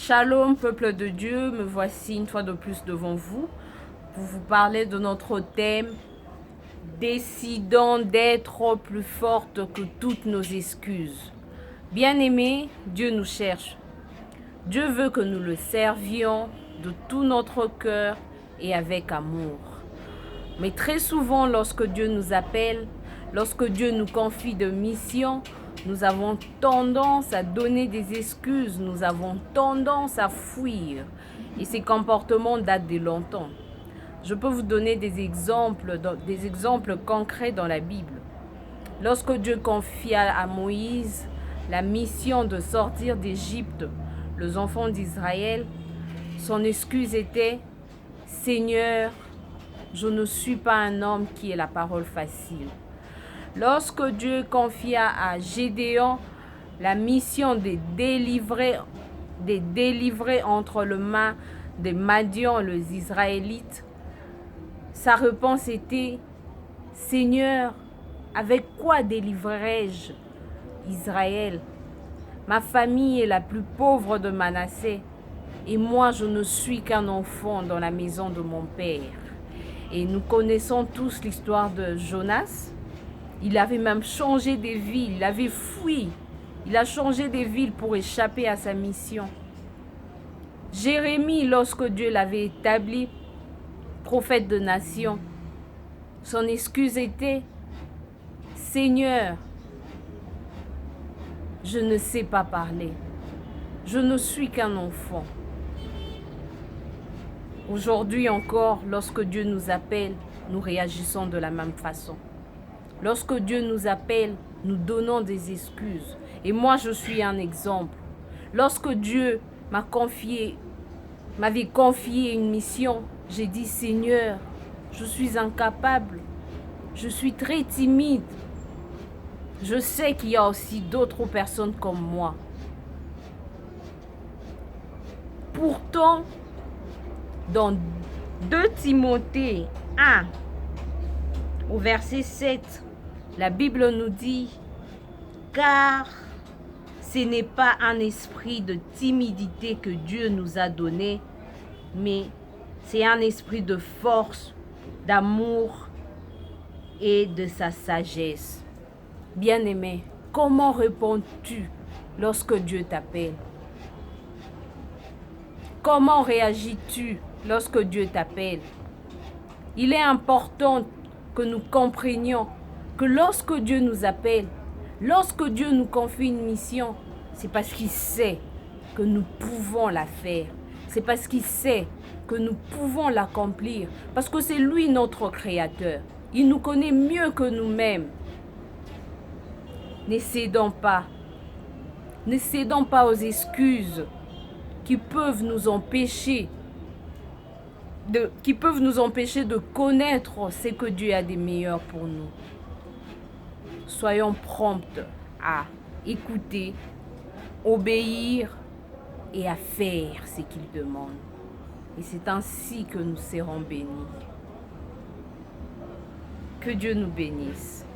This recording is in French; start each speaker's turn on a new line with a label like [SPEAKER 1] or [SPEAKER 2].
[SPEAKER 1] Shalom, peuple de Dieu, me voici une fois de plus devant vous pour vous parler de notre thème « Décidons d'être plus fortes que toutes nos excuses ». Bien-aimés, Dieu nous cherche. Dieu veut que nous le servions de tout notre cœur et avec amour. Mais très souvent, lorsque Dieu nous appelle, lorsque Dieu nous confie de missions, nous avons tendance à donner des excuses, nous avons tendance à fuir. Et ces comportements datent de longtemps. Je peux vous donner des exemples concrets dans la Bible. Lorsque Dieu confia à Moïse la mission de sortir d'Égypte, les enfants d'Israël, son excuse était « Seigneur, je ne suis pas un homme qui ait la parole facile ». Lorsque Dieu confia à Gédéon la mission de délivrer entre les mains des Madian les Israélites, sa réponse était « Seigneur, avec quoi délivrerai-je Israël? Ma famille est la plus pauvre de Manassé, et moi je ne suis qu'un enfant dans la maison de mon père. » Et nous connaissons tous l'histoire de Jonas. Il avait même changé de ville, il avait fui. Il a changé de ville pour échapper à sa mission. Jérémie, lorsque Dieu l'avait établi prophète de nation, son excuse était « Seigneur, je ne sais pas parler. Je ne suis qu'un enfant. » Aujourd'hui encore, lorsque Dieu nous appelle, nous réagissons de la même façon. Lorsque Dieu nous appelle, nous donnons des excuses. Et moi, je suis un exemple. Lorsque Dieu m'avait confié une mission, j'ai dit « Seigneur, je suis incapable. Je suis très timide. Je sais qu'il y a aussi d'autres personnes comme moi. » Pourtant, dans 2 Timothée 1, au verset 7, la Bible nous dit « Car ce n'est pas un esprit de timidité que Dieu nous a donné, mais c'est un esprit de force, d'amour et de sa sagesse. » Bien-aimé, comment réponds-tu lorsque Dieu t'appelle? Comment réagis-tu lorsque Dieu t'appelle? Il est important que nous comprenions que lorsque Dieu nous appelle, lorsque Dieu nous confie une mission, c'est parce qu'il sait que nous pouvons la faire. C'est parce qu'il sait que nous pouvons l'accomplir. Parce que c'est lui notre Créateur. Il nous connaît mieux que nous-mêmes. Ne cédons pas. Ne cédons pas aux excuses qui peuvent nous empêcher de connaître ce que Dieu a de meilleur pour nous. Soyons promptes à écouter, obéir et à faire ce qu'il demande. Et c'est ainsi que nous serons bénis. Que Dieu nous bénisse.